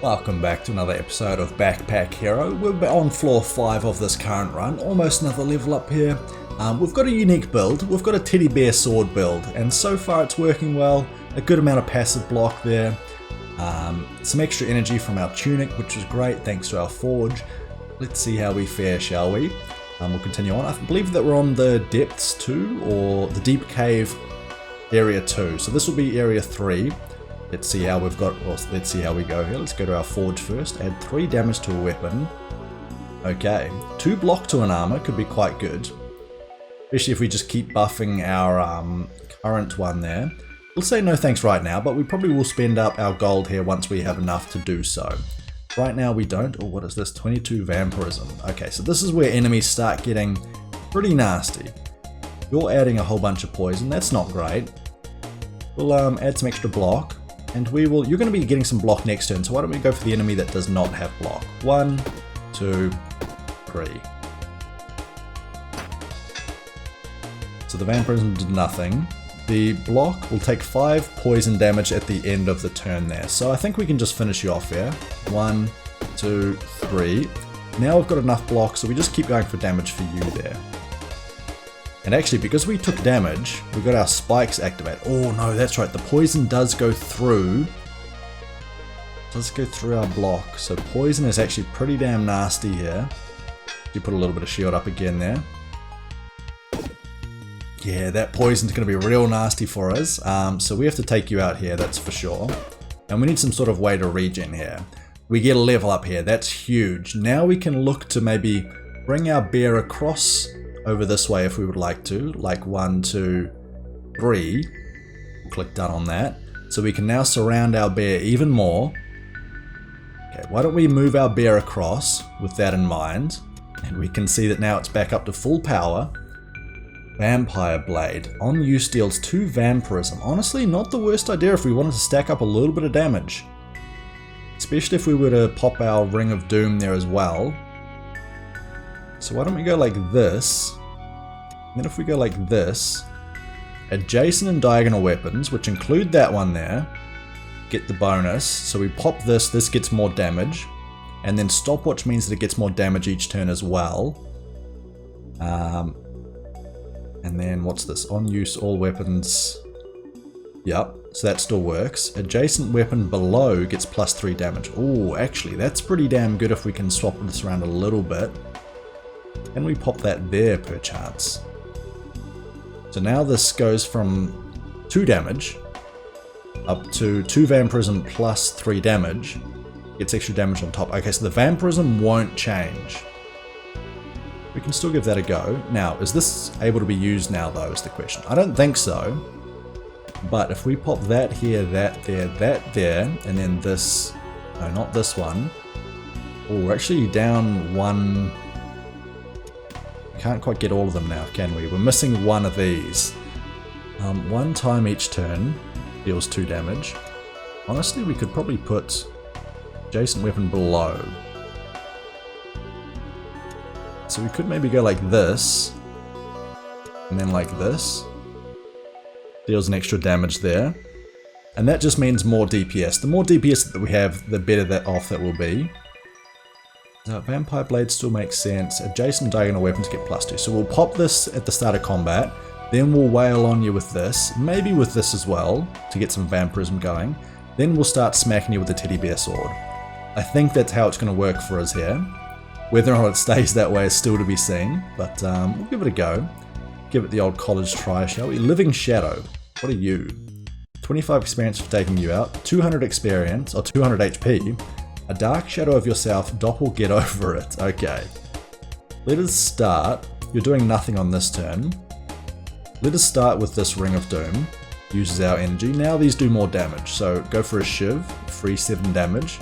Welcome back to another episode of Backpack Hero. We're on floor 5 of this current run, almost another level up here. We've got a unique build, we've got a teddy bear sword build, and so far it's working well. A good amount of passive block there, some extra energy from our tunic, which is great thanks to our forge. Let's see how we fare, shall we? We'll continue on. I believe that we're on the depths 2, or the deep cave area 2, so this will be area 3. Let's see how we've got, well, let's see how we go here. Let's go to our forge first. Add 3 damage to a weapon. Okay, 2 block to an armor could be quite good. Especially if we just keep buffing our current one there. We'll say no thanks right now, but we probably will spend up our gold here once we have enough to do so. Right now we don't. Oh, what is this? 22 vampirism. Okay, so this is where enemies start getting pretty nasty. You're adding a whole bunch of poison. That's not great. We'll add some extra block. And we will, you're going to be getting some block next turn, so why don't we go for the enemy that does not have block. 1, 2, 3. So the vampirism did nothing. The block will take 5 poison damage at the end of the turn there. So I think we can just finish you off here. 1, 2, 3. Now we've got enough block, so we just keep going for damage for you there. And actually, because we took damage, we got our spikes activated. Oh no, that's right, the poison does go through our block. So poison is actually pretty damn nasty here. You put a little bit of shield up again there. Yeah, that poison's going to be real nasty for us. So we have to take you out here, that's for sure. And we need some sort of way to regen here. We get a level up here, that's huge. Now we can look to maybe bring our bear across over this way if we would like to, like 1, 2, 3. We'll click done on that. So we can now surround our bear even more. Okay, why don't we move our bear across with that in mind? And we can see that now it's back up to full power. Vampire Blade. On use deals 2 vampirism. Honestly, not the worst idea if we wanted to stack up a little bit of damage. Especially if we were to pop our Ring of Doom there as well. So why don't we go like this, and then if we go like this, adjacent and diagonal weapons, which include that one there, get the bonus. So we pop this, this gets more damage, and then stopwatch means that it gets more damage each turn as well. And then what's this? On use all weapons. Yep, so that still works. Adjacent weapon below gets +3 damage. Oh, actually that's pretty damn good if we can swap this around a little bit. Can we pop that there perchance? So now this goes from 2 damage up to 2 vampirism plus 3 damage. Gets extra damage on top. Okay, so the vampirism won't change. We can still give that a go. Now, is this able to be used now though is the question. I don't think so. But if we pop that here, that there, and then this, no, not this one. Oh, we're actually down 1. Can't quite get all of them now, can we? We're missing one of these. 1 time each turn deals 2 damage. Honestly, we could probably put adjacent weapon below. So we could maybe go like this, and then like this. Deals an extra damage there. And that just means more DPS. The more DPS that we have, the better that off that will be. Vampire Blade still makes sense. Adjacent diagonal weapons get +2. So we'll pop this at the start of combat. Then we'll wail on you with this. Maybe with this as well, to get some vampirism going. Then we'll start smacking you with the teddy bear sword. I think that's how it's going to work for us here. Whether or not it stays that way is still to be seen. But we'll give it a go. Give it the old college try, shall we? Living Shadow. What are you? 25 experience for taking you out. 200 experience, or 200 HP. A dark shadow of yourself, Doppel, get over it. Okay. Let us start. You're doing nothing on this turn. Let us start with this Ring of Doom. Uses our energy. Now these do more damage. So go for a Shiv. Free 7 damage.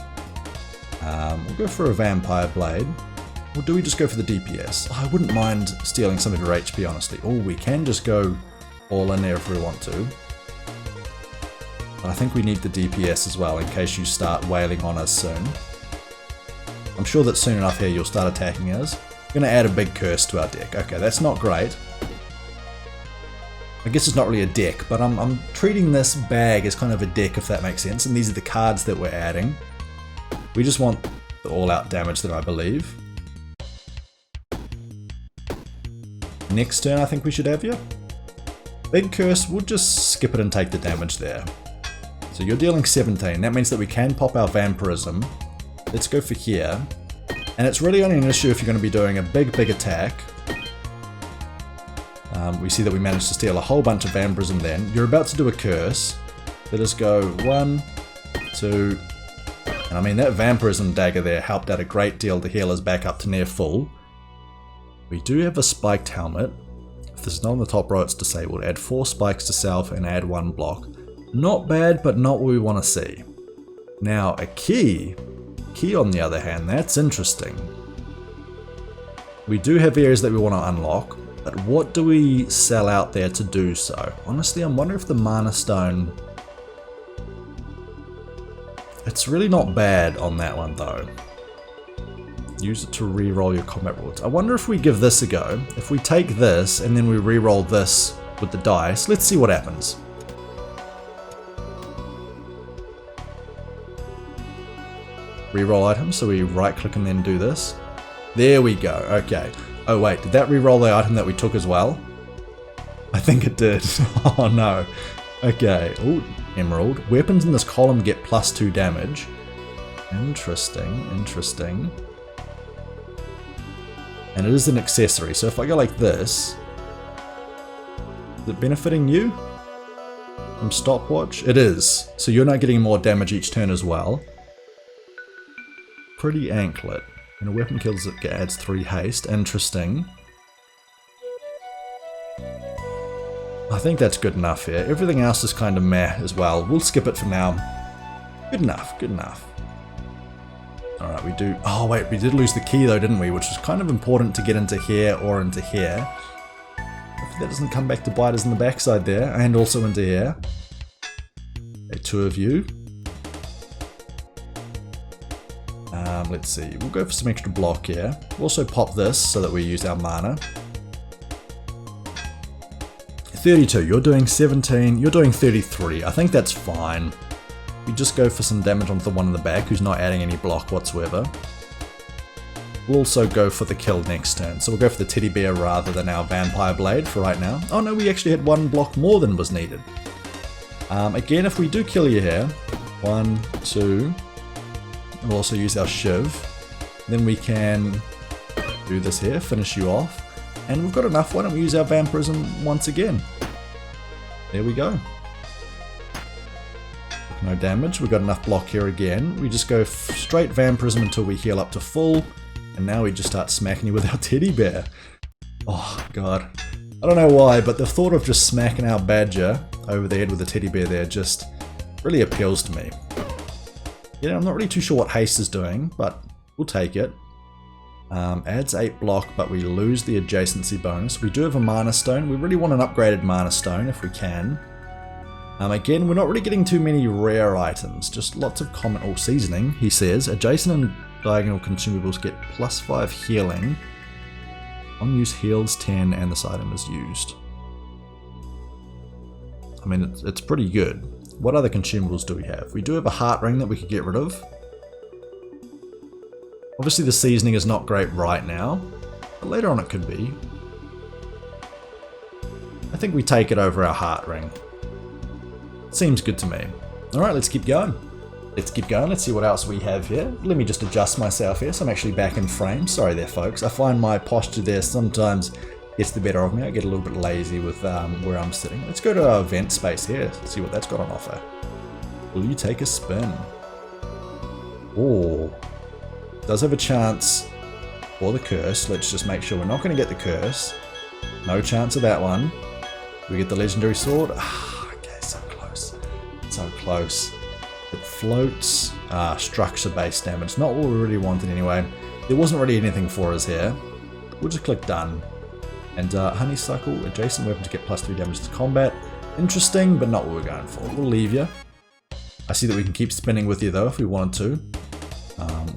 We'll go for a Vampire Blade. Or do we just go for the DPS? Oh, I wouldn't mind stealing some of your HP, honestly. Oh, we can just go all in there if we want to. But I think we need the DPS as well, in case you start wailing on us soon. I'm sure that soon enough here you'll start attacking us. We're going to add a big curse to our deck. Okay, that's not great. I guess it's not really a deck, but I'm treating this bag as kind of a deck, if that makes sense. And these are the cards that we're adding. We just want the all-out damage there, I believe. Next turn, I think we should have you. Big curse, we'll just skip it and take the damage there. So you're dealing 17. That means that we can pop our vampirism. Let's go for here. And it's really only an issue if you're going to be doing a big attack. We see that we managed to steal a whole bunch of vampirism then. You're about to do a curse. Let us go 1, 2... And I mean, that vampirism dagger there helped out a great deal to heal us back up to near full. We do have a spiked helmet. If this is not on the top row, it's disabled. Add 4 spikes to self and add 1 block. Not bad, but not what we want to see. Now, a key. Key, on the other hand, that's interesting. We do have areas that we want to unlock, but what do we sell out there to do so? Honestly, I'm wondering if the Mana Stone... It's really not bad on that one, though. Use it to re-roll your combat rewards. I wonder if we give this a go. If we take this, and then we re-roll this with the dice, let's see what happens. Reroll item, so we right click and then do this. There we go, okay. Oh wait, did that reroll the item that we took as well? I think it did. Oh no. Okay, ooh, emerald. Weapons in this column get +2 damage. Interesting, interesting. And it is an accessory, so if I go like this, is it benefiting you from stopwatch? It is, so you're not getting more damage each turn as well. Pretty anklet. And a weapon kills it adds 3 haste. Interesting. I think that's good enough here. Everything else is kind of meh as well. We'll skip it for now. Good enough, good enough. Alright, we do... Oh wait, we did lose the key though, didn't we? Which was kind of important to get into here or into here. Hopefully that doesn't come back to bite us in the backside there. And also into here. Okay, 2 of you. Let's see, we'll go for some extra block here. We'll also pop this so that we use our mana. 32, you're doing 17, you're doing 33. I think that's fine. We just go for some damage onto the one in the back who's not adding any block whatsoever. We'll also go for the kill next turn. So we'll go for the teddy bear rather than our vampire blade for right now. Oh no, we actually had 1 block more than was needed. Again, if we do kill you here, 1, 2... We'll also use our shiv. Then we can do this here, finish you off. And we've got enough, why don't we use our vampirism once again? There we go. No damage, we've got enough block here again. We just go straight vampirism until we heal up to full. And now we just start smacking you with our teddy bear. Oh god. I don't know why, but the thought of just smacking our badger over the head with a teddy bear there just really appeals to me. Yeah, I'm not really too sure what haste is doing, but we'll take it. Adds 8 block, but we lose the adjacency bonus. We do have a Mana Stone. We really want an upgraded Mana Stone if we can. Again, we're not really getting too many rare items, just lots of common or seasoning, he says. Adjacent and diagonal consumables get +5 healing. On use heals 10 and this item is used. I mean, it's pretty good. What other consumables do we have? We do have a heart ring that we could get rid of. Obviously the seasoning is not great right now, but later on it could be. I think we take it over our heart ring. Seems good to me. Alright, let's keep going. Let's keep going, let's see what else we have here. Let me just adjust myself here so I'm actually back in frame. Sorry there folks, I find my posture there sometimes gets the better of me. I get a little bit lazy with where I'm sitting. Let's go to our event space here, see what that's got on offer. Will you take a spin? Oh, does have a chance for the curse. Let's just make sure we're not going to get the curse. No chance of that one. We get the legendary sword. Ah, okay, so close. So close. It floats. Structure-based damage. Not what we really wanted anyway. There wasn't really anything for us here. We'll just click done. And honeysuckle, adjacent weapon to get +3 damage to combat. Interesting, but not what we're going for. We'll leave you. I see that we can keep spinning with you though if we wanted to.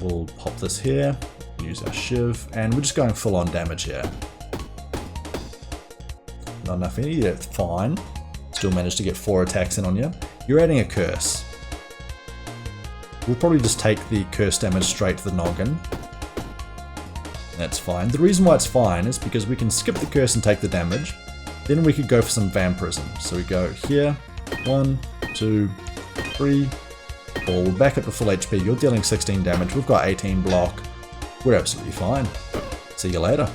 We'll pop this here, use our shiv, and we're just going full on damage here. Not enough any, that's fine. Still managed to get 4 attacks in on you. You're adding a curse. We'll probably just take the curse damage straight to the noggin. That's fine. The reason why it's fine is because we can skip the curse and take the damage. Then we could go for some vampirism. So we go here, 1, 2, 3, 4. We're back up to full HP. You're dealing 16 damage. We've got 18 block. We're absolutely fine. See you later.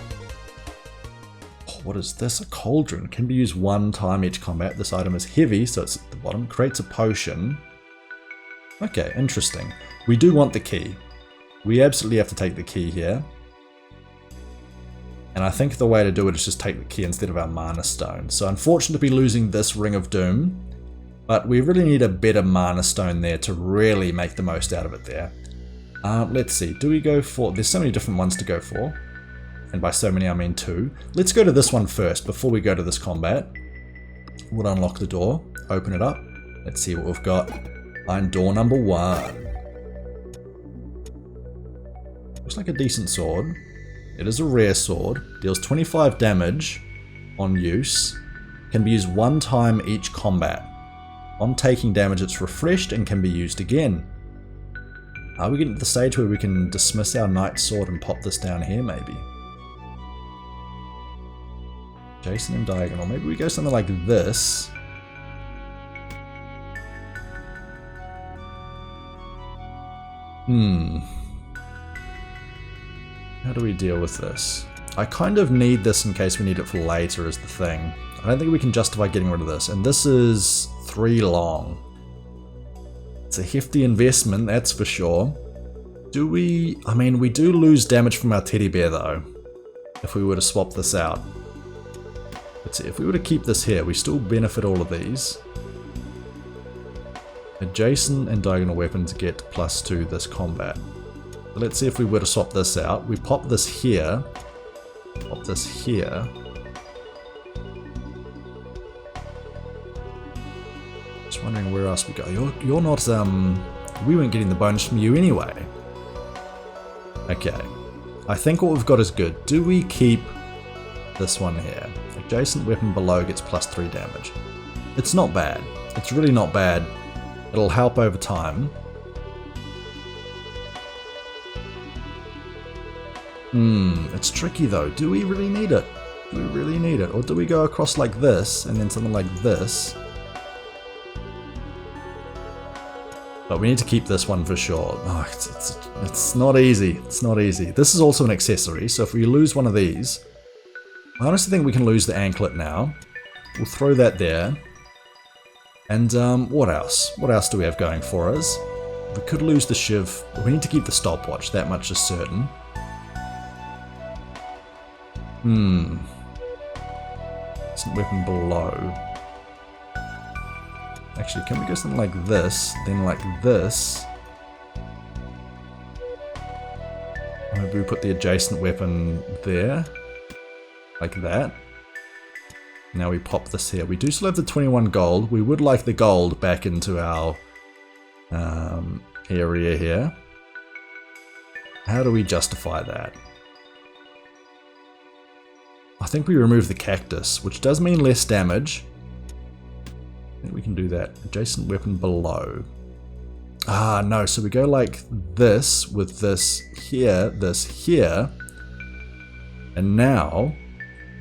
Oh, what is this? A cauldron. Can be used one time each combat. This item is heavy, so it's at the bottom. Creates a potion. Okay, interesting. We do want the key. We absolutely have to take the key here. And I think the way to do it is just take the key instead of our mana stone. So unfortunate to be losing this Ring of Doom, but we really need a better mana stone there to really make the most out of it there. Let's see, do we go for... There's so many different ones to go for. And by so many I mean 2. Let's go to this one first before we go to this combat. We'll unlock the door, open it up. Let's see what we've got. Iron door number 1. Looks like a decent sword. It is a rare sword, deals 25 damage on use, can be used one time each combat. On taking damage it's refreshed and can be used again. Are we getting to the stage where we can dismiss our knight sword and pop this down here maybe? Jason and diagonal, maybe we go something like this. How do we deal with this? I kind of need this in case we need it for later is the thing. I don't think we can justify getting rid of this. And this is 3 long. It's a hefty investment, that's for sure. Do we... I mean, we do lose damage from our teddy bear though. If we were to swap this out. Let's see, if we were to keep this here, we still benefit all of these. Adjacent and diagonal weapons get +2 this combat. Let's see if we were to swap this out. We pop this here. Pop this here. Just wondering where else we go. You're not, we weren't getting the bonus from you anyway. Okay. I think what we've got is good. Do we keep this one here? Adjacent weapon below gets +3 damage. It's not bad. It's really not bad. It'll help over time. It's tricky though. Do we really need it? Do we really need it? Or do we go across like this and then something like this? But we need to keep this one for sure. Oh, it's not easy. It's not easy. This is also an accessory, so if we lose one of these, I honestly think we can lose the anklet now. We'll throw that there. And what else? What else do we have going for us? We could lose the shiv. We need to keep the stopwatch, that much is certain. It's a weapon below. Actually, can we go something like this, then like this? Maybe we put the adjacent weapon there, like that. Now we pop this here. We do still have the 21 gold. We would like the gold back into our area here. How do we justify that? I think we remove the cactus, which does mean less damage. I think we can do that. Adjacent weapon below. Ah, no, so we go like this with this here, and now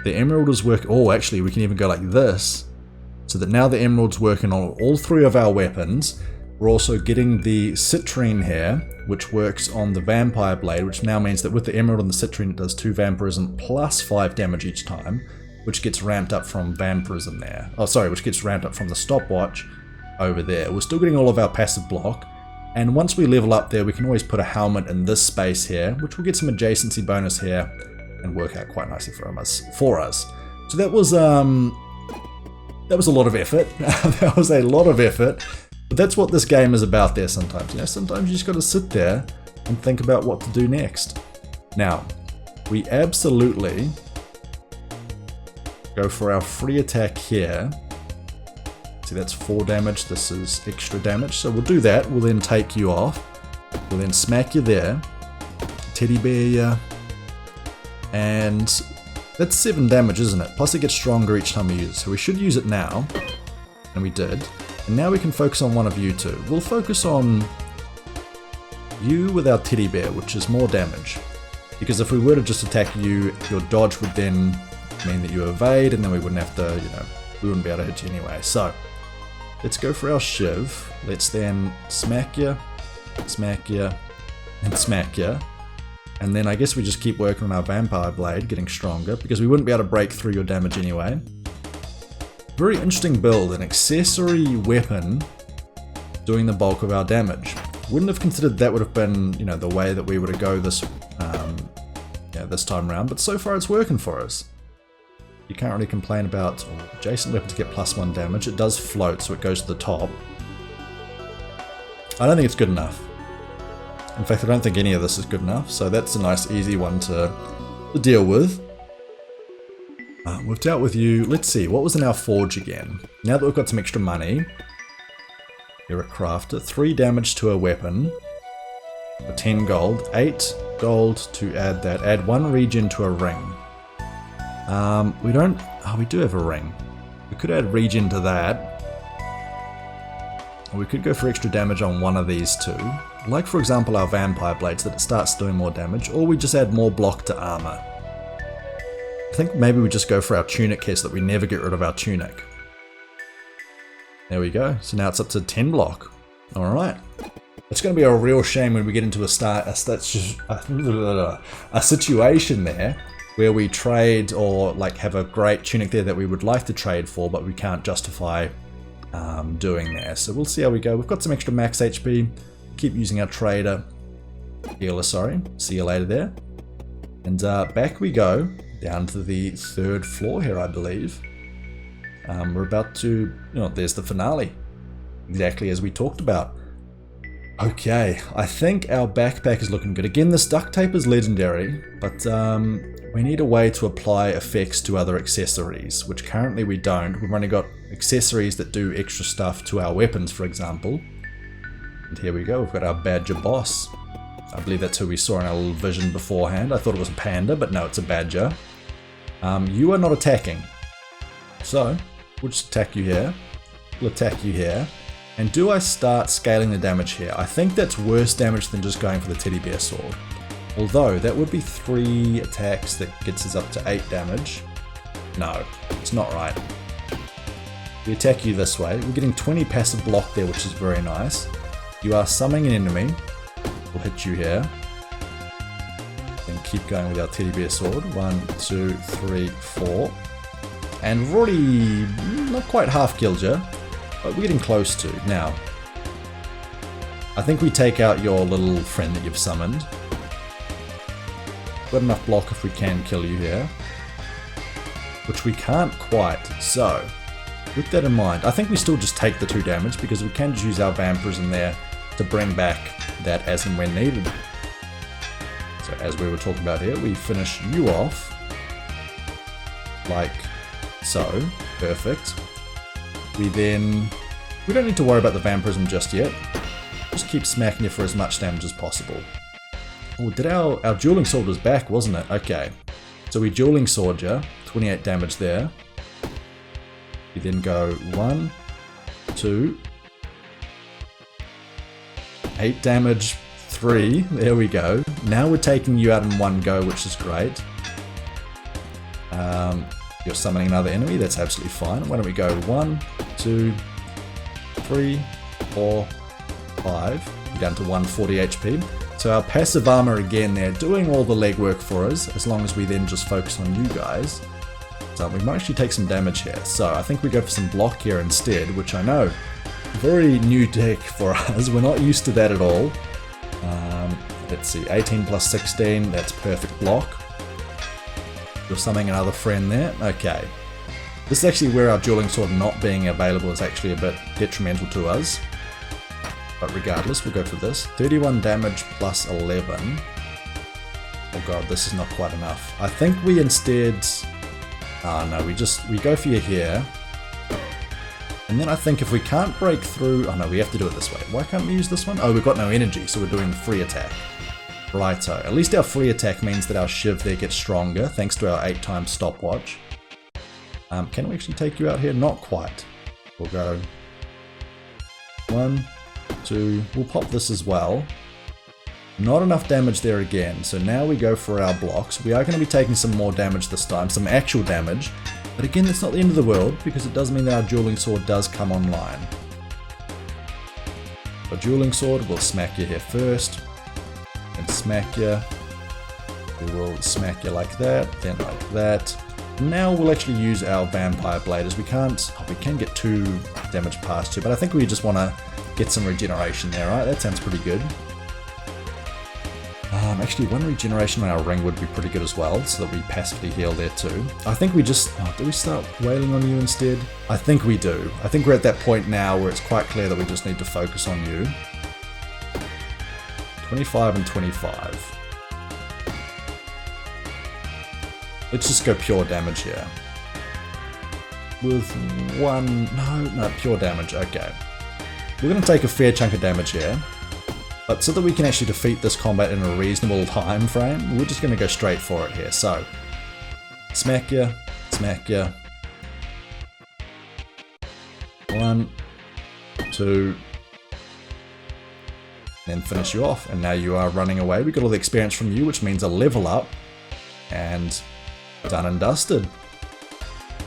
the emerald is working. Oh, actually, we can even go like this, so that now the emerald's working on all 3 of our weapons. We're also getting the citrine here, which works on the vampire blade, which now means that with the emerald and the citrine, it does 2 vampirism plus 5 damage each time, which gets ramped up from vampirism there. Oh, sorry, which gets ramped up from the stopwatch over there. We're still getting all of our passive block, and once we level up there, we can always put a helmet in this space here, which will get some adjacency bonus here, and work out quite nicely for us. So that was a lot of effort. That was a lot of effort. But that's what this game is about there sometimes. You know, sometimes you just got to sit there and think about what to do next. Now, we absolutely go for our free attack here. See, that's 4 damage. This is extra damage. So we'll do that. We'll then take you off. We'll then smack you there. Teddy bear you. And that's 7 damage, isn't it? Plus it gets stronger each time we use it. So we should use it now. And we did. And now we can focus on one of you two. We'll focus on you with our teddy bear, which is more damage. Because if we were to just attack you, your dodge would then mean that you evade, and then we wouldn't have to, we wouldn't be able to hit you anyway. So, let's go for our shiv. Let's then smack you, and smack you. And then I guess we just keep working on our vampire blade, getting stronger, because we wouldn't be able to break through your damage anyway. Very interesting build, an accessory weapon doing the bulk of our damage. Wouldn't have considered that would have been, the way that we were to go this time around, but so far it's working for us. You can't really complain about adjacent weapon to get +1 damage. It does float, so it goes to the top. I don't think it's good enough. In fact, I don't think any of this is good enough, so that's a nice easy one to deal with. We've dealt with you. Let's see, what was in our forge again? Now that we've got some extra money, you're a crafter. 3 damage to a weapon for 10 gold. 8 gold to add that. Add 1 regen to a ring. We don't... Oh, we do have a ring. We could add regen to that. Or we could go for extra damage on one of these two. Like, for example, our vampire blades, that it starts doing more damage. Or we just add more block to armor. I think maybe we just go for our tunic here so that we never get rid of our tunic. There we go. So now it's up to 10 block. Alright. It's going to be a real shame when we get into a situation there where we trade or like have a great tunic there that we would like to trade for, but we can't justify doing there. So we'll see how we go. We've got some extra max HP. Keep using our trader. Healer, sorry. See you later there. And back we go. Down to the 3rd floor here, I believe. We're about to... there's the finale. Exactly as we talked about. Okay, I think our backpack is looking good. Again, this duct tape is legendary, but we need a way to apply effects to other accessories, which currently we don't. We've only got accessories that do extra stuff to our weapons, for example. And here we go, we've got our badger boss. I believe that's who we saw in our little vision beforehand. I thought it was a panda, but no, it's a badger. You are not attacking. So, we'll just attack you here. We'll attack you here. And do I start scaling the damage here? I think that's worse damage than just going for the teddy bear sword. Although, that would be 3 attacks that gets us up to 8 damage. No, it's not right. We attack you this way. We're getting 20 passive block there, which is very nice. You are summoning an enemy. We'll hit you here. And keep going with our teddy bear sword. 1, 2, 3, 4. And we've already not quite half killed you, but we're getting close to. Now, I think we take out your little friend that you've summoned. Got enough block if we can kill you here. Which we can't quite, so with that in mind, I think we still just take the 2 damage because we can just use our vampires in there to bring back that as and when needed. So as we were talking about here, we finish you off like so. Perfect. We don't need to worry about the vampirism just yet. Just keep smacking you for as much damage as possible. Oh, did our dueling sword was back, wasn't it? Okay. So we dueling sword you, 28 damage there. We then go 1, 2, 8 damage, 3. There we go. Now we're taking you out in one go, which is great. You're summoning another enemy. That's absolutely fine. Why don't we go 1, 2, 3, 4, 5. Down to 140 HP. So our passive armor again there, doing all the legwork for us, as long as we then just focus on you guys. So we might actually take some damage here. So I think we go for some block here instead, which I know, very new tech for us. We're not used to that at all. Let's see, 18 plus 16, that's perfect block. You're summoning another friend there. Okay. This is actually where our dueling sword not being available is actually a bit detrimental to us. But regardless, we'll go for this. 31 damage plus 11. Oh god, this is not quite enough. I think we instead... Oh no, we go for you here. And then I think if we can't break through... Oh no, we have to do it this way. Why can't we use this one? Oh, we've got no energy, so we're doing free attack. Righto. At least our free attack means that our shiv there gets stronger, thanks to our 8 times stopwatch. Can we actually take you out here? Not quite. We'll go 1, 2, we'll pop this as well. Not enough damage there again, so now we go for our blocks. We are going to be taking some more damage this time, some actual damage. But again, that's not the end of the world, because it does mean that our dueling sword does come online. Our dueling sword will smack you here first, and smack you. We will smack you like that, then like that. Now we'll actually use our vampire blade, as we can get 2 damage past you, but I think we just want to get some regeneration there, right? That sounds pretty good. Actually, 1 regeneration on our ring would be pretty good as well, so that we passively heal there too. I think we just... do we start wailing on you instead? I think we do. I think we're at that point now where it's quite clear that we just need to focus on you. 25 and 25. Let's just go pure damage here. With 1... No, pure damage, okay. We're going to take a fair chunk of damage here. But so that we can actually defeat this combat in a reasonable time frame, we're just going to go straight for it here. So, smack ya, smack ya. 1, 2, then finish you off. And now you are running away. We got all the experience from you, which means a level up. And done and dusted.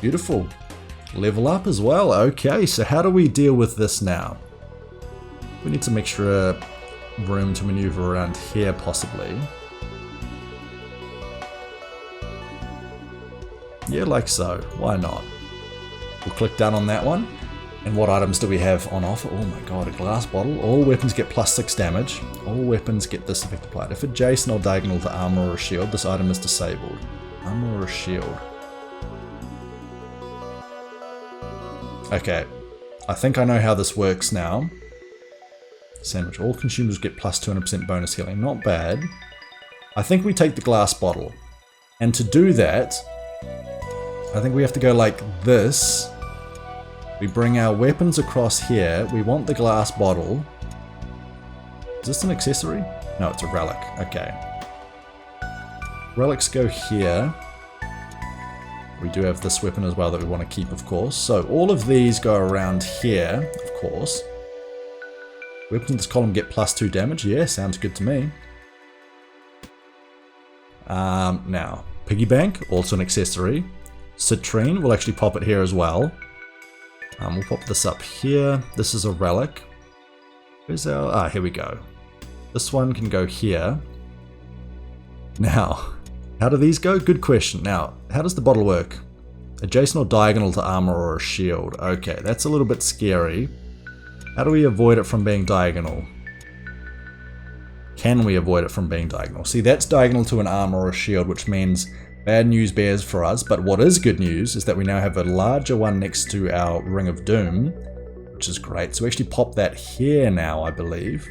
Beautiful. Level up as well. Okay, so how do we deal with this now? We need some extra room to maneuver around here, possibly. Yeah, like so. Why not? We'll click down on that one. And what items do we have on offer? Oh my god, a glass bottle. All weapons get +6 damage. All weapons get this effect applied. If adjacent or diagonal to armor or a shield, this item is disabled. Armor or a shield. Okay. I think I know how this works now. Sandwich. All consumers get plus 200% bonus healing. Not bad. I think we take the glass bottle. And to do that, I think we have to go like this. We bring our weapons across here. We want the glass bottle. Is this an accessory? No, it's a relic. Okay. Relics go here. We do have this weapon as well that we want to keep, of course. So all of these go around here, of course. Weapons in this column get +2 damage. Yeah, sounds good to me. Now, Piggy Bank, also an accessory. Citrine, we'll actually pop it here as well. We'll pop this up here. This is a relic. Where's our... here we go. This one can go here. Now, how do these go? Good question. Now, how does the bottle work? Adjacent or diagonal to armor or a shield. Okay, that's a little bit scary. How do we avoid it from being diagonal? Can we avoid it from being diagonal? See, that's diagonal to an armor or a shield, which means bad news bears for us. But what is good news is that we now have a larger one next to our Ring of Doom, which is great. So we actually pop that here now, I believe.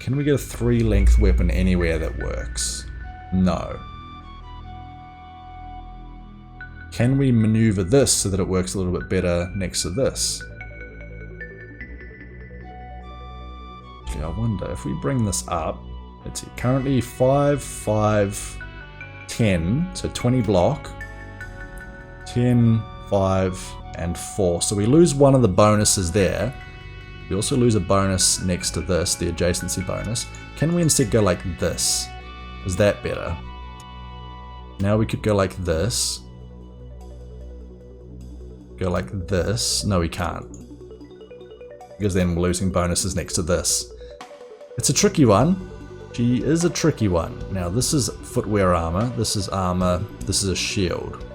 Can we get a 3-length weapon anywhere that works? No. Can we maneuver this so that it works a little bit better next to this? Actually, I wonder if we bring this up. Let's see, currently 5, 5, 10, so 20 block. 10, 5, and 4. So we lose one of the bonuses there. We also lose a bonus next to this, the adjacency bonus. Can we instead go like this? Is that better? Now we could go like this. Go like this. No, we can't. Because then we're losing bonuses next to this. It's a tricky one. She is a tricky one. Now this is footwear armor. This is armor. This is a shield.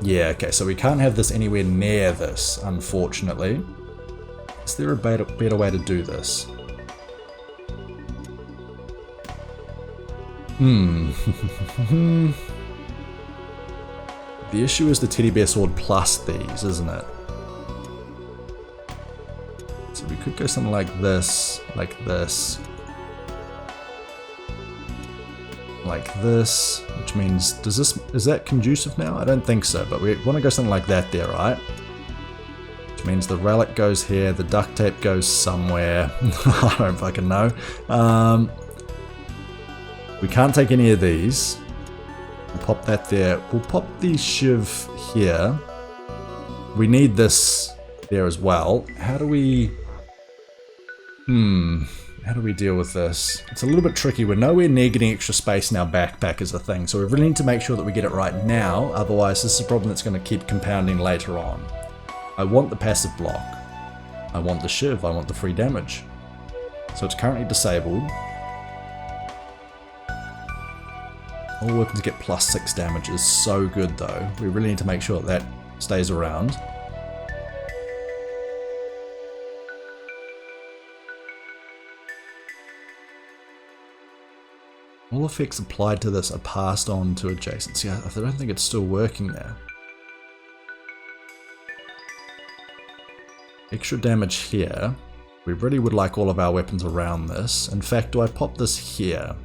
Yeah, okay, so we can't have this anywhere near this, unfortunately. Is there a better way to do this? The issue is the teddy bear sword plus these, isn't it? So we could go something like this, like this. Like this, which means, is that conducive now? I don't think so, but we want to go something like that there, right? Which means the relic goes here, the duct tape goes somewhere. I don't fucking know. We can't take any of these. We'll pop that there. We'll pop the shiv here. We need this there as well. How do we... How do we deal with this? It's a little bit tricky. We're nowhere near getting extra space in our backpack is a thing, so we really need to make sure that we get it right now, otherwise this is a problem that's going to keep compounding later on. I want the passive block. I want the shiv. I want the free damage. So it's currently disabled. All weapons get +6 damage is so good though. We really need to make sure that stays around. All effects applied to this are passed on to adjacent. See, I don't think it's still working there. Extra damage here. We really would like all of our weapons around this. In fact, do I pop this here?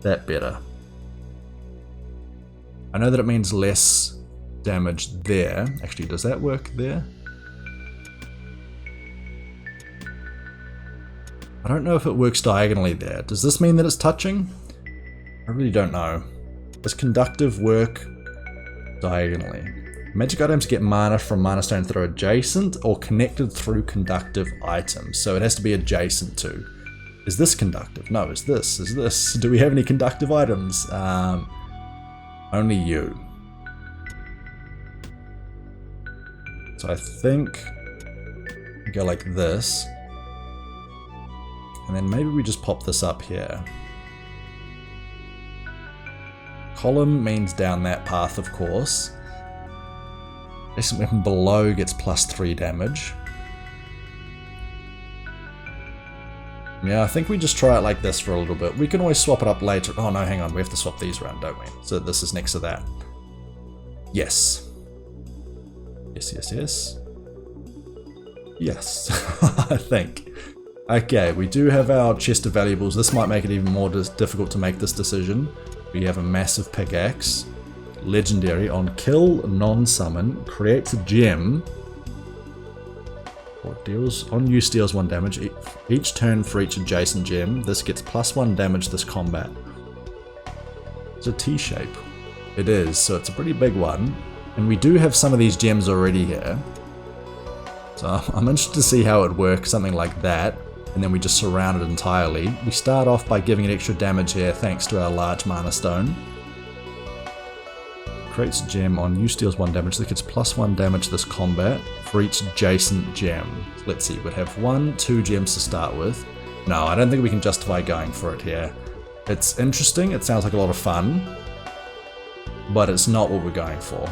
That better. I know that it means less damage there. Actually, does that work there? I don't know if it works diagonally there. Does this mean that it's touching? I really don't know. Does conductive work diagonally? Magic items get mana from mana stone through adjacent or connected through conductive items. So it has to be adjacent to. Is this conductive? No, is this? Is this? Do we have any conductive items? Only you. So I think we go like this. And then maybe we just pop this up here. Column means down that path, of course. Adjacent weapon below gets +3 damage. Yeah, I think we just try it like this for a little bit. We can always swap it up later. Oh no, hang on, we have to swap these around, don't we? So this is next to that. Yes. Yes, yes, yes. Yes, I think. Okay, we do have our chest of valuables. This might make it even more difficult to make this decision. We have a massive pickaxe. Legendary on kill, non-summon, creates a gem. Or deals on use deals 1 damage each turn for each adjacent gem. This gets +1 damage this combat. It's a T-shape. It is, so it's a pretty big one. And we do have some of these gems already here. So I'm interested to see how it works, something like that. And then we just surround it entirely. We start off by giving it extra damage here thanks to our large mana stone. Creates a gem on use deals 1 damage that gets +1 damage this combat for each adjacent gem. Let's see, we'd have 2 gems to start with. No, I don't think we can justify going for it here. It's interesting, it sounds like a lot of fun, but it's not what we're going for.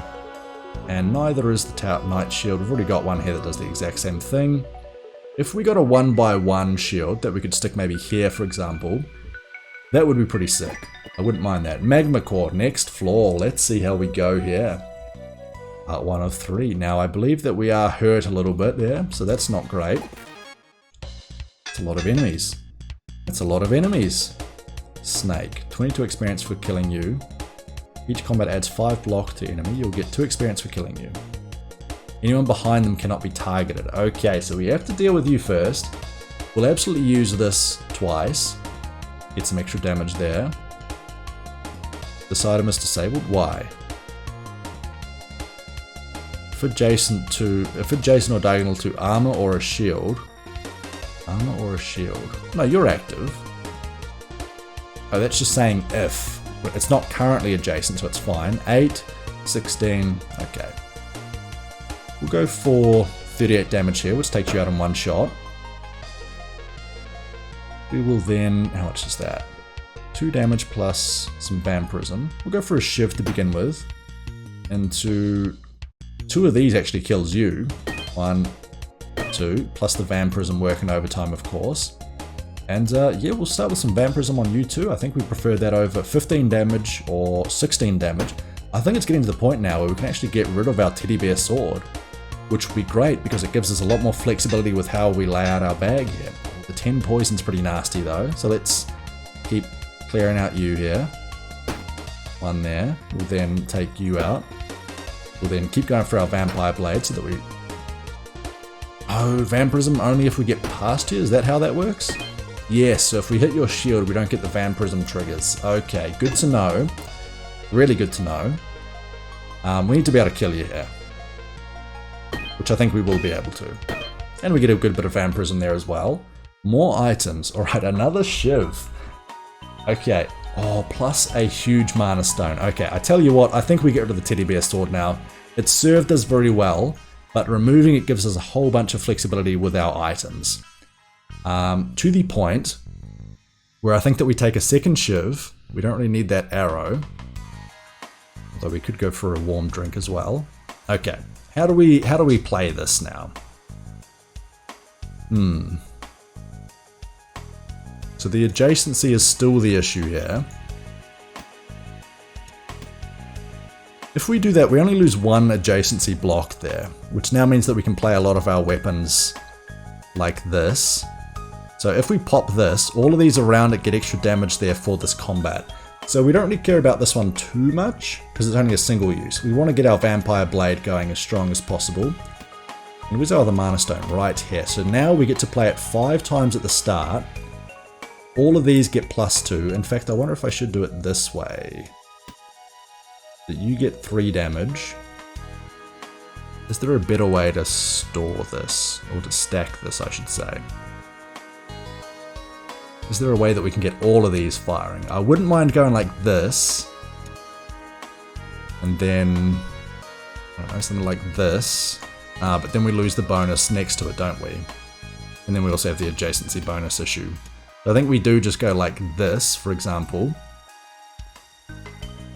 And neither is the Tout Knight shield. We've already got one here that does the exact same thing. If we got a 1x1 shield that we could stick maybe here, for example, that would be pretty sick. I wouldn't mind that. Magma Core, next floor. Let's see how we go here. Part 1 of 3. Now, I believe that we are hurt a little bit there, so that's not great. It's a lot of enemies. That's a lot of enemies. Snake, 22 experience for killing you. Each combat adds 5 block to enemy. You'll get 2 experience for killing you. Anyone behind them cannot be targeted. Okay, so we have to deal with you first. We'll absolutely use this twice. Get some extra damage there. This item is disabled. Why? If adjacent or diagonal to armor or a shield. Armor or a shield. No, you're active. Oh, that's just saying if. It's not currently adjacent, so it's fine. 8, 16, okay. We'll go for 38 damage here, which takes you out in 1 shot. We will then, how much is that? 2 damage plus some vampirism. We'll go for a shiv to begin with. And 2 of these actually kills you. 1, 2, plus the vampirism working overtime, of course. And yeah, we'll start with some vampirism on you too. I think we prefer that over 15 damage or 16 damage. I think it's getting to the point now where we can actually get rid of our teddy bear sword, which would be great because it gives us a lot more flexibility with how we lay out our bag here. The 10 poison's pretty nasty though, so let's keep clearing out you here. 1 there. We'll then take you out. We'll then keep going for our vampire blade so that we... Oh, vampirism only if we get past you? Is that how that works? Yes, so if we hit your shield, we don't get the vampirism triggers. Okay, good to know. Really good to know. We need to be able to kill you here. Which I think we will be able to. And we get a good bit of vampirism there as well. More items. Alright, another Shiv. Okay. Oh, plus a huge mana stone. Okay, I tell you what, I think we get rid of the teddy bear sword now. It served us very well, but removing it gives us a whole bunch of flexibility with our items. To the point where I think that we take a second Shiv. We don't really need that arrow. Although we could go for a warm drink as well. Okay, how do we play this now? So the adjacency is still the issue here. If we do that, we only lose one adjacency block there, which now means that we can play a lot of our weapons like this. So if we pop this, all of these around it get extra damage there for this combat. So we don't really care about this one too much, because it's only a single use. We want to get our Vampire Blade going as strong as possible. And where's our other Mana Stone? Right here. So now we get to play it 5 times at the start. All of these get +2. In fact, I wonder if I should do it this way. That you get 3 damage. Is there a better way to store this? Or to stack this, I should say. Is there a way that we can get all of these firing? I wouldn't mind going like this. And then, I don't know, something like this. But then we lose the bonus next to it, don't we? And then we also have the adjacency bonus issue. So I think we do just go like this, for example.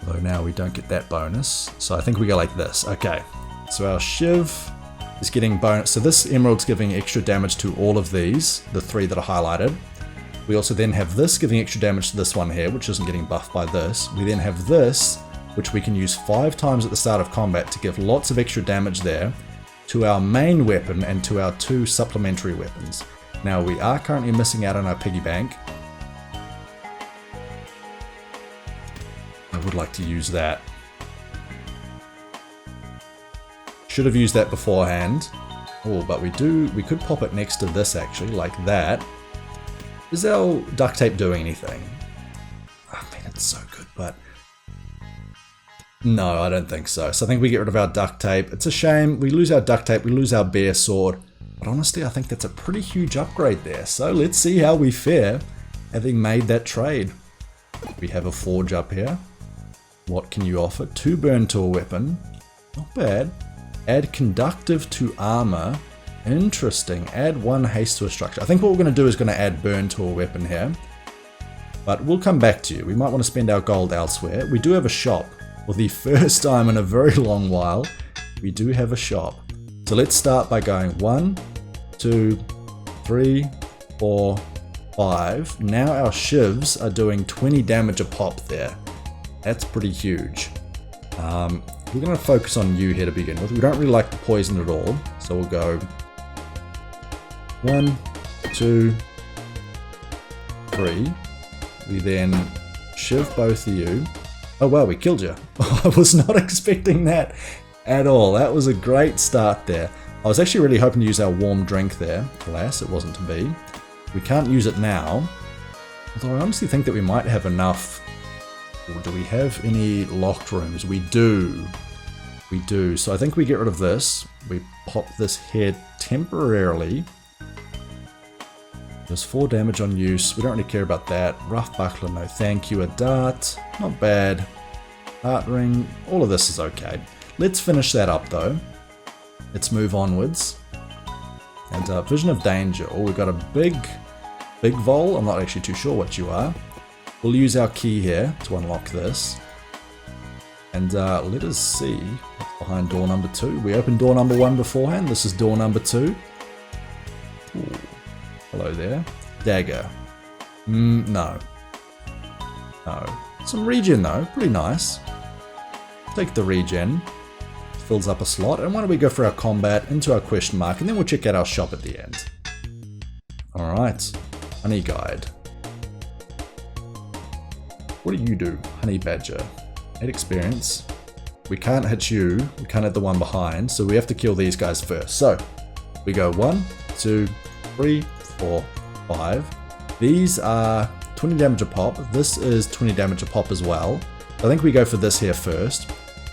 Although now we don't get that bonus. So I think we go like this. Okay. So our Shiv is getting bonus. So this emerald's giving extra damage to all of these, the 3 that are highlighted. We also then have this giving extra damage to this one here, which isn't getting buffed by this. We then have this, which we can use 5 times at the start of combat to give lots of extra damage there to our main weapon and to our 2 supplementary weapons. Now we are currently missing out on our piggy bank. I would like to use that. Should have used that beforehand. Oh, but we could pop it next to this actually, like that. Is our duct tape doing anything? I mean, it's so good, but... No, I don't think so. So I think we get rid of our duct tape. It's a shame. We lose our duct tape, we lose our bear sword. But honestly, I think that's a pretty huge upgrade there. So let's see how we fare, having made that trade. We have a forge up here. What can you offer? 2 burn to a weapon. Not bad. Add conductive to armor. Interesting. Add 1 haste to a structure. I think what we're going to do is going to add burn to a weapon here. But we'll come back to you. We might want to spend our gold elsewhere. We do have a shop. For the first time in a very long while, we do have a shop. So let's start by going 1, 2, 3, 4, 5. Now our Shivs are doing 20 damage a pop there. That's pretty huge. We're going to focus on you here to begin with. We don't really like the poison at all. So we'll go 1, 2, 3. We then Shiv both of you. Oh wow, we killed you. I was not expecting that at all. That was a great start there. I was actually really hoping to use our warm drink there. Alas, it wasn't to be. We can't use it now. Although I honestly think that we might have enough. Or do we have any locked rooms? We do. We do. So I think we get rid of this. We pop this here temporarily. There's 4 damage on use. We don't really care about that. Rough buckler, no thank you. A dart, not bad. Heart ring, all of this is okay. Let's finish that up though. Let's move onwards. And vision of danger. Oh, we've got a big vol. I'm not actually too sure what you are. We'll use our key here to unlock this. And let us see what's behind door number 2. We opened door number 1 beforehand. This is door number 2. Ooh. Hello there. Dagger. No. No. Some regen though. Pretty nice. Take the regen. Fills up a slot. And why don't we go for our combat into our question mark and then we'll check out our shop at the end. Alright. Honey guide. What do you do? Honey badger. 8 experience. We can't hit you. We can't hit the one behind. So we have to kill these guys first. So we go 1, 2, 3, 4, 5. These are 20 damage a pop. This is 20 damage a pop as well. I think we go for this here first.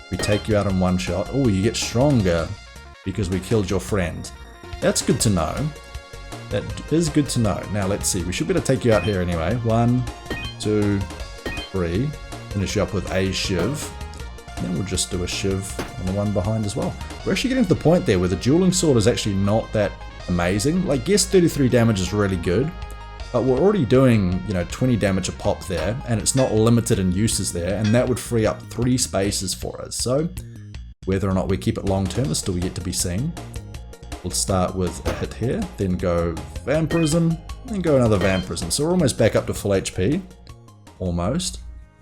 We take you out in one shot. Oh, you get stronger because we killed your friend. That's good to know. That is good to know. Now let's see, we should be able to take you out here anyway. 1, 2, 3. Finish you up with a shiv. And then we'll just do a shiv on the one behind as well. We're actually getting to the point there where the dueling sword is actually not that amazing. Like, yes, 33 damage is really good, but we're already doing, you know, 20 damage a pop there, and it's not limited in uses there, and that would free up 3 spaces for us. So whether or not we keep it long term is still yet to be seen. We'll start with a hit here, then go Vampirism, then go another Vampirism. So we're almost back up to full HP. Almost.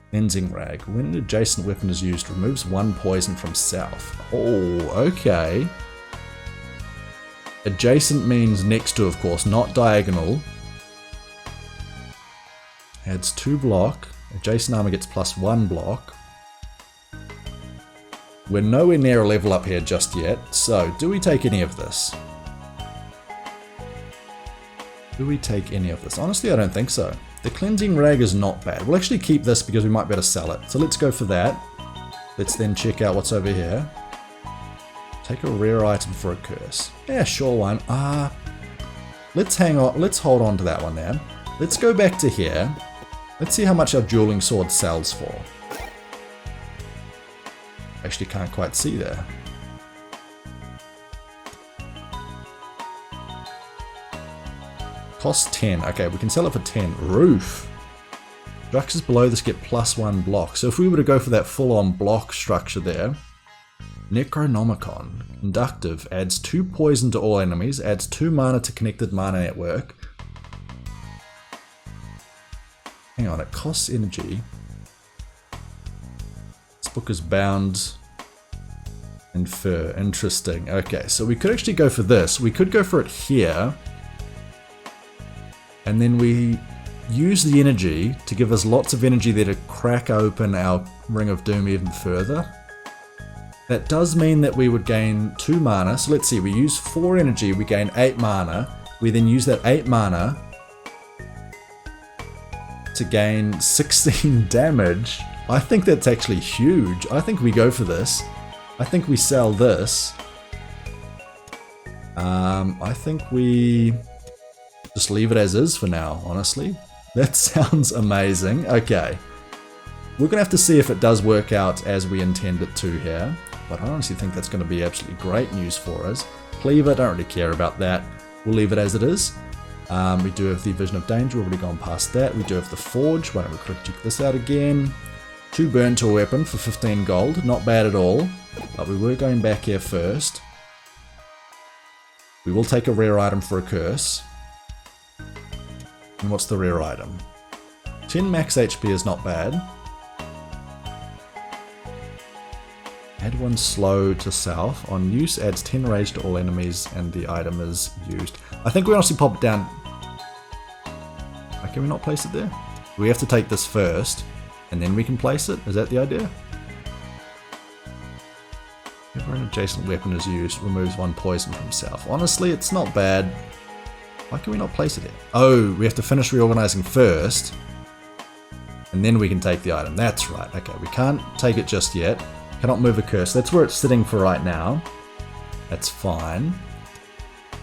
Cleansing Rag. When an adjacent weapon is used, removes 1 poison from self. Oh, okay. Adjacent means next to, of course, not diagonal. Adds 2 block. Adjacent armor gets +1 block. We're nowhere near a level up here just yet, so do we take any of this? Do we take any of this? Honestly, I don't think so. The Cleansing Rag is not bad. We'll actually keep this because we might be able to sell it. So let's go for that. Let's then check out what's over here. Take a rare item for a curse. Yeah, sure one. Let's hang on. Let's hold on to that one there. Let's go back to here. Let's see how much our dueling sword sells for. Actually can't quite see there. Cost 10. Okay, we can sell it for 10. Roof. Structures below this get +1 block. So if we were to go for that full-on block structure there. Necronomicon. Conductive. Adds 2 poison to all enemies. Adds 2 mana to connected mana network. Hang on, it costs energy. This book is bound in fur. Interesting. Okay, so we could actually go for this. We could go for it here. And then we use the energy to give us lots of energy there to crack open our Ring of Doom even further. That does mean that we would gain 2 mana. So let's see, we use 4 energy, we gain 8 mana. We then use that 8 mana to gain 16 damage. I think that's actually huge. I think we go for this. I think we sell this. I think we just leave it as is for now, honestly. That sounds amazing. Okay. We're going to have to see if it does work out as we intend it to here. But I honestly think that's going to be absolutely great news for us. Cleaver, don't really care about that. We'll leave it as it is. We do have the Vision of Danger, we've already gone past that. We do have the Forge, why don't we quickly check this out again. 2 burn to a weapon for 15 gold, not bad at all. But we were going back here first. We will take a rare item for a curse. And what's the rare item? 10 max HP is not bad. Add 1 slow to self. On use, adds 10 rage to all enemies, and the item is used. I think we honestly pop it down. Can we not place it there? We have to take this first, and then we can place it? Is that the idea? Whenever an adjacent weapon is used, removes 1 poison from self. Honestly, it's not bad. Why can we not place it here? Oh, we have to finish reorganizing first, and then we can take the item. That's right. Okay, we can't take it just yet. Cannot move a curse. That's where it's sitting for right now. That's fine.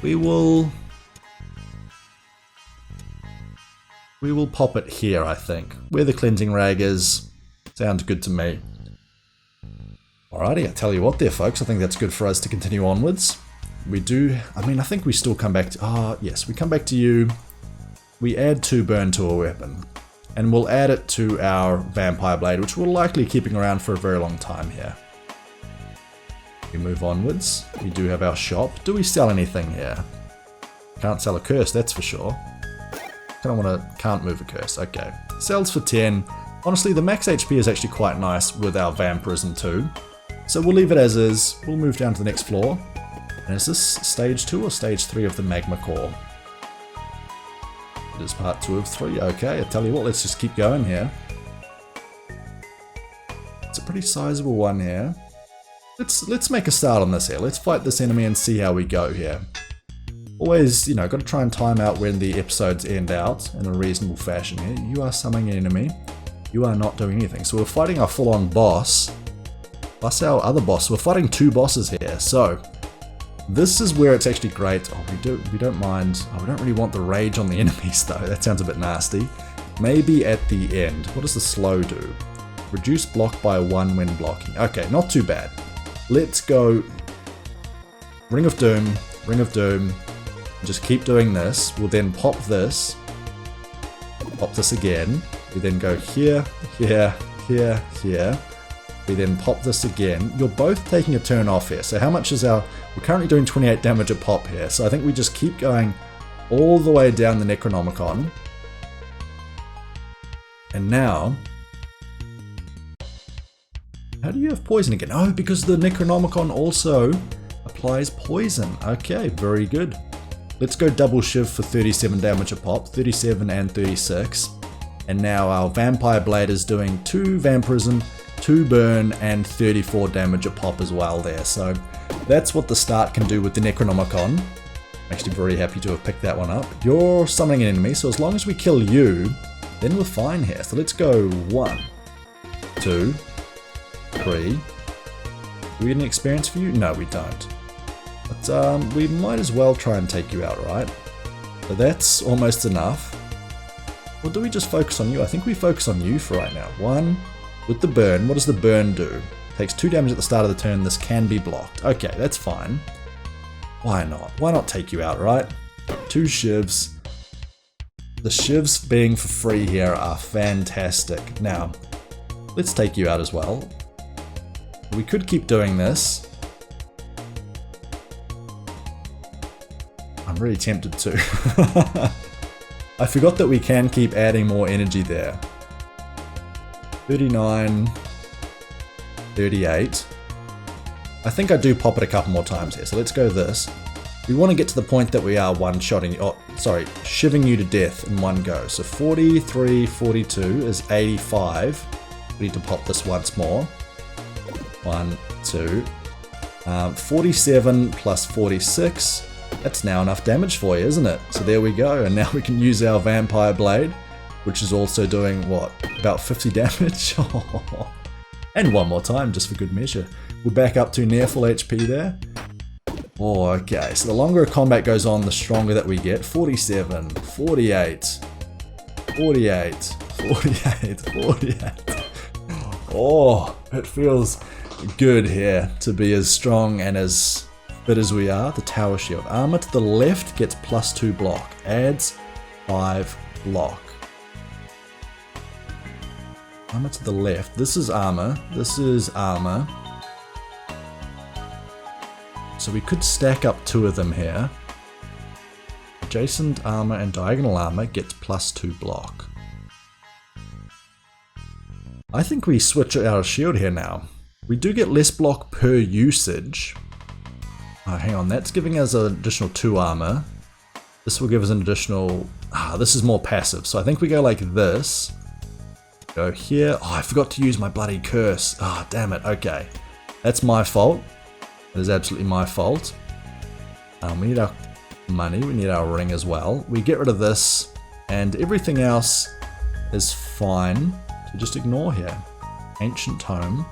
We will pop it here, I think. Where the Cleansing Rag is. Sounds good to me. Alrighty, I tell you what there, folks. I think that's good for us to continue onwards. We do... I mean, I think we still come back to... yes, we come back to you. We add 2 burn to a weapon. And we'll add it to our Vampire Blade, which we're likely keeping around for a very long time here. We move onwards. We do have our shop. Do we sell anything here? Can't sell a curse, that's for sure. Can't move a curse. Okay. Sells for 10. Honestly, the max HP is actually quite nice with our Vampirism too. So we'll leave it as is. We'll move down to the next floor. And is this stage 2 or stage 3 of the Magma Core? It is part 2 of 3. Okay, I tell you what, let's just keep going here. It's a pretty sizable one here. Let's make a start on this here. Let's fight this enemy and see how we go here. Always, you know, got to try and time out when the episodes end out in a reasonable fashion here. You are summoning an enemy. You are not doing anything. So we're fighting our full-on boss. Plus our other boss. We're fighting 2 bosses here. So This is where it's actually great. Oh, we don't mind. Oh, we don't really want the rage on the enemies though. That sounds a bit nasty. Maybe at the end. What does the slow do? Reduce block by 1 when blocking. Okay, not too bad. Let's go Ring of Doom, Ring of Doom. Just keep doing this. We'll then pop this again. We then go here, here, here, here. We then pop this again. You're both taking a turn off here. So how much is our... We're currently doing 28 damage a pop here. So I think we just keep going all the way down the Necronomicon. And now... How do you have poison again? Oh, because the Necronomicon also applies poison. Okay, very good. Let's go double shiv for 37 damage a pop. 37 and 36. And now our Vampire Blade is doing 2 Vampirism, 2 burn, and 34 damage a pop as well there. So that's what the start can do with the Necronomicon. I'm actually very happy to have picked that one up. You're summoning an enemy, so as long as we kill you, then we're fine here. So let's go 1, 2, 3. Do we get an experience for you? No, we don't. But we might as well try and take you out, right? So that's almost enough. Or do we just focus on you? I think we focus on you for right now. 1 with the burn. What does the burn do? Takes 2 damage at the start of the turn. This can be blocked. Okay, that's fine. Why not? Why not take you out, right? 2 shivs. The shivs being for free here are fantastic. Now, let's take you out as well. We could keep doing this. I'm really tempted to. I forgot that we can keep adding more energy there. 39, 38. I think I do pop it a couple more times here, so let's go this. We want to get to the point that we are one-shotting, shiving you to death in one go. So 43, 42 is 85. We need to pop this once more. 1, 2. 47 plus 46. That's now enough damage for you, isn't it? So there we go, and now we can use our Vampire Blade, which is also doing, what, about 50 damage? And one more time, just for good measure. We're back up to near full HP there. Oh, okay, so the longer a combat goes on, the stronger that we get. 47, 48, 48, 48, 48. Oh, it feels good here to be as strong and as fit as we are. The Tower Shield. Armor to the left gets +2 block. Adds 5 block. Armor to the left. This is armor. This is armor. So we could stack up 2 of them here. Adjacent armor and diagonal armor gets +2 block. I think we switch our shield here now. We do get less block per usage. Oh, hang on, that's giving us an additional 2 armor. This will give us an additional... this is more passive, so I think we go like this. Go here. Oh, I forgot to use my bloody curse. Ah, damn it, okay. That's my fault. It is absolutely my fault. We need our money, we need our ring as well. We get rid of this, and everything else is fine. So just ignore here. Ancient Tome.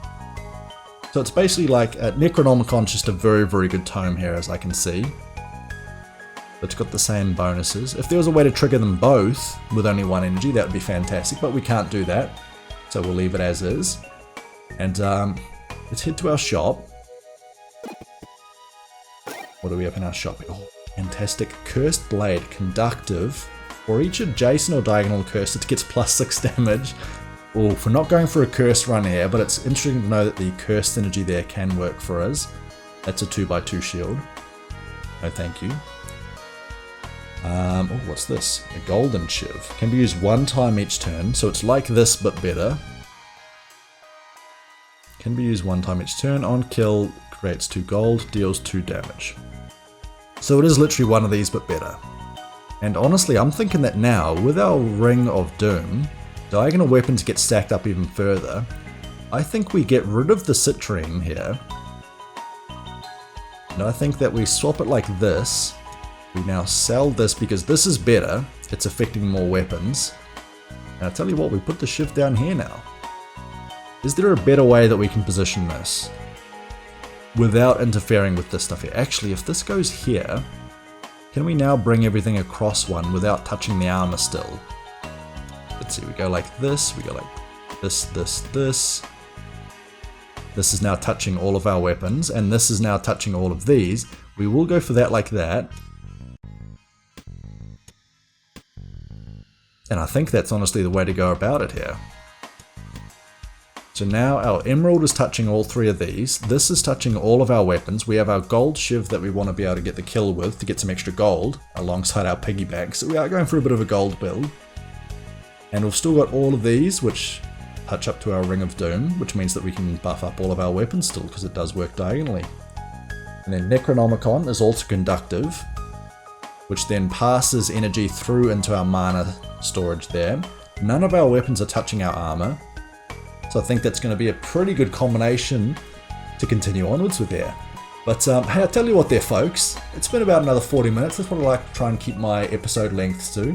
So it's basically like Necronomicon's just a very, very good tome here, as I can see. It's got the same bonuses. If there was a way to trigger them both with only 1 energy, that would be fantastic, but we can't do that. So we'll leave it as is. And let's head to our shop. What do we have in our shop? Oh, fantastic. Cursed Blade, Conductive. For each adjacent or diagonal curse, it gets +6 damage. Oh, we're not going for a curse run here, but it's interesting to know that the cursed energy there can work for us. That's a 2x2 shield. No thank you. Oh, what's this? A golden shiv. Can be used 1 time each turn, so it's like this but better. Can be used 1 time each turn. On kill, creates 2 gold, deals 2 damage. So it is literally one of these but better. And honestly, I'm thinking that now, with our Ring of Doom, diagonal weapons get stacked up even further. I think we get rid of the citrine here. And I think that we swap it like this. We now sell this because this is better. It's affecting more weapons. And I'll tell you what, we put the shift down here now. Is there a better way that we can position this? without interfering with this stuff here. Actually, if this goes here, can we now bring everything across one without touching the armor still? Let's see, we go like this, we go like this, this, this. This is now touching all of our weapons, and this is now touching all of these. We will go for that like that. And I think that's honestly the way to go about it here. So now our emerald is touching all three of these. This is touching all of our weapons. We have our gold shiv that we want to be able to get the kill with to get some extra gold alongside our piggyback. So we are going for a bit of a gold build. And we've still got all of these, which touch up to our Ring of Doom, which means that we can buff up all of our weapons still because it does work diagonally. And then Necronomicon is also conductive, which then passes energy through into our mana storage there. None of our weapons are touching our armor. So I think that's going to be a pretty good combination to continue onwards with here. But hey, I'll tell you what there, folks. It's been about another 40 minutes. That's what I like to try and keep my episode lengths to.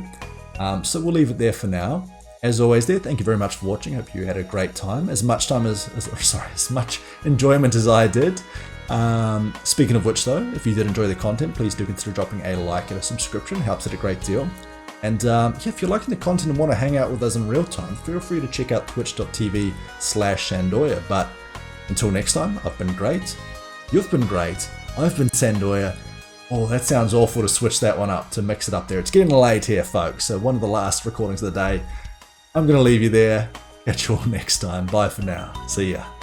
So we'll leave it there for now. As always there, thank you very much for watching. Hope you had a great time. As much enjoyment as I did. Speaking of which though, if you did enjoy the content, please do consider dropping a like and a subscription. It helps it a great deal. And yeah, if you're liking the content and want to hang out with us in real time, feel free to check out twitch.tv/Sandoya. But until next time, I've been great. You've been great. I've been Sandoya. Oh, that sounds awful to switch that one up, to mix it up there. It's getting late here, folks. So one of the last recordings of the day. I'm going to leave you there. Catch you all next time. Bye for now. See ya.